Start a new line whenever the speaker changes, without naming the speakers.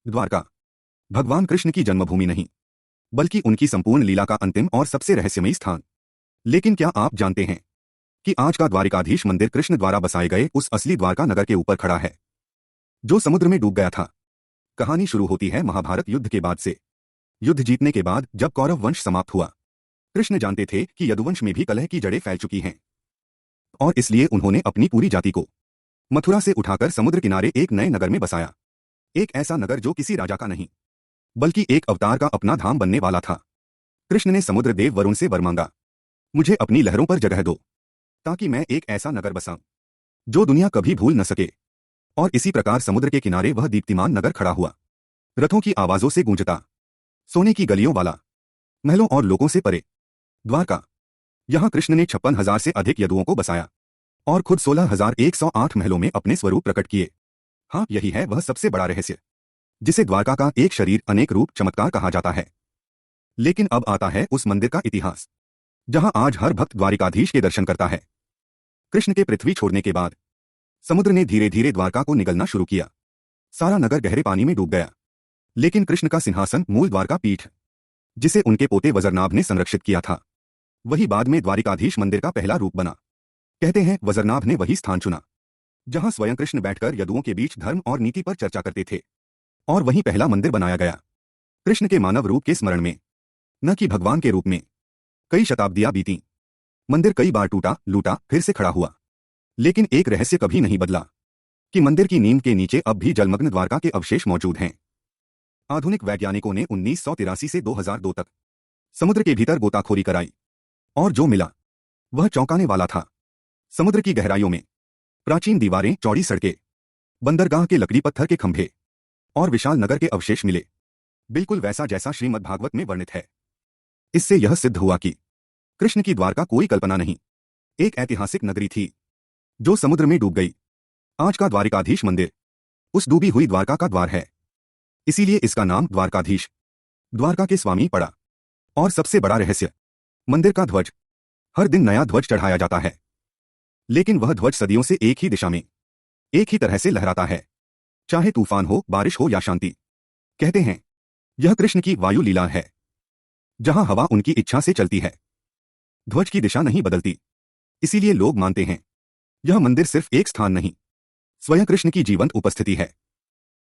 द्वारका भगवान कृष्ण की जन्मभूमि नहीं, बल्कि उनकी संपूर्ण लीला का अंतिम और सबसे रहस्यमयी स्थान। लेकिन क्या आप जानते हैं कि आज का द्वारिकाधीश मंदिर कृष्ण द्वारा बसाए गए उस असली द्वारका नगर के ऊपर खड़ा है, जो समुद्र में डूब गया था। कहानी शुरू होती है महाभारत युद्ध के बाद से। युद्ध जीतने के बाद जब कौरव वंश समाप्त हुआ, कृष्ण जानते थे कि यदुवंश में भी कलह की जड़ें फैल चुकी हैं, और इसलिए उन्होंने अपनी पूरी जाति को मथुरा से उठाकर समुद्र किनारे एक नए नगर में बसाया। एक ऐसा नगर जो किसी राजा का नहीं, बल्कि एक अवतार का अपना धाम बनने वाला था। कृष्ण ने समुद्र देव वरुण से वर मांगा, मुझे अपनी लहरों पर जगह दो, ताकि मैं एक ऐसा नगर बसाऊं जो दुनिया कभी भूल न सके। और इसी प्रकार समुद्र के किनारे वह दीप्तिमान नगर खड़ा हुआ, रथों की आवाजों से गूंजता, सोने की गलियों वाला, महलों और लोगों से परे। द्वारका। यहां कृष्ण ने 56,000 से अधिक यदुओं को बसाया और खुद 16,108 महलों में अपने स्वरूप प्रकट किए। हाँ, यही है वह सबसे बड़ा रहस्य, जिसे द्वारका का एक शरीर अनेक रूप चमत्कार कहा जाता है। लेकिन अब आता है उस मंदिर का इतिहास, जहां आज हर भक्त द्वारिकाधीश के दर्शन करता है। कृष्ण के पृथ्वी छोड़ने के बाद समुद्र ने धीरे धीरे द्वारका को निगलना शुरू किया। सारा नगर गहरे पानी में डूब गया, लेकिन कृष्ण का सिंहासन, मूल द्वारका पीठ, जिसे उनके पोते वज्रनाभ ने संरक्षित किया था, वही बाद में द्वारिकाधीश मंदिर का पहला रूप बना। कहते हैं वज्रनाभ ने वही स्थान चुना जहां स्वयं कृष्ण बैठकर यदुओं के बीच धर्म और नीति पर चर्चा करते थे, और वहीं पहला मंदिर बनाया गया। कृष्ण के मानव रूप के स्मरण में, न कि भगवान के रूप में। कई शताब्दियां बीती, मंदिर कई बार टूटा, लूटा, फिर से खड़ा हुआ, लेकिन एक रहस्य कभी नहीं बदला कि मंदिर की नींव के नीचे अब भी जलमग्न द्वारका के अवशेष मौजूद हैं। आधुनिक वैज्ञानिकों ने 1983 से 2002 तक समुद्र के भीतर गोताखोरी कराई, और जो मिला वह चौंकाने वाला था। समुद्र की गहराइयों में प्राचीन दीवारें, चौड़ी सड़कें, बंदरगाह के लकड़ी पत्थर के खंभे और विशाल नगर के अवशेष मिले, बिल्कुल वैसा जैसा श्रीमद् भागवत में वर्णित है। इससे यह सिद्ध हुआ कि कृष्ण की द्वारका कोई कल्पना नहीं, एक ऐतिहासिक नगरी थी जो समुद्र में डूब गई। आज का द्वारिकाधीश मंदिर उस डूबी हुई द्वारका का द्वार है, इसीलिए इसका नाम द्वारकाधीश, द्वारका के स्वामी, पड़ा। और सबसे बड़ा रहस्य, मंदिर का ध्वज। हर दिन नया ध्वज चढ़ाया जाता है, लेकिन वह ध्वज सदियों से एक ही दिशा में, एक ही तरह से लहराता है, चाहे तूफान हो, बारिश हो या शांति। कहते हैं यह कृष्ण की वायु लीला है, जहां हवा उनकी इच्छा से चलती है, ध्वज की दिशा नहीं बदलती। इसीलिए लोग मानते हैं यह मंदिर सिर्फ एक स्थान नहीं, स्वयं कृष्ण की जीवंत उपस्थिति है।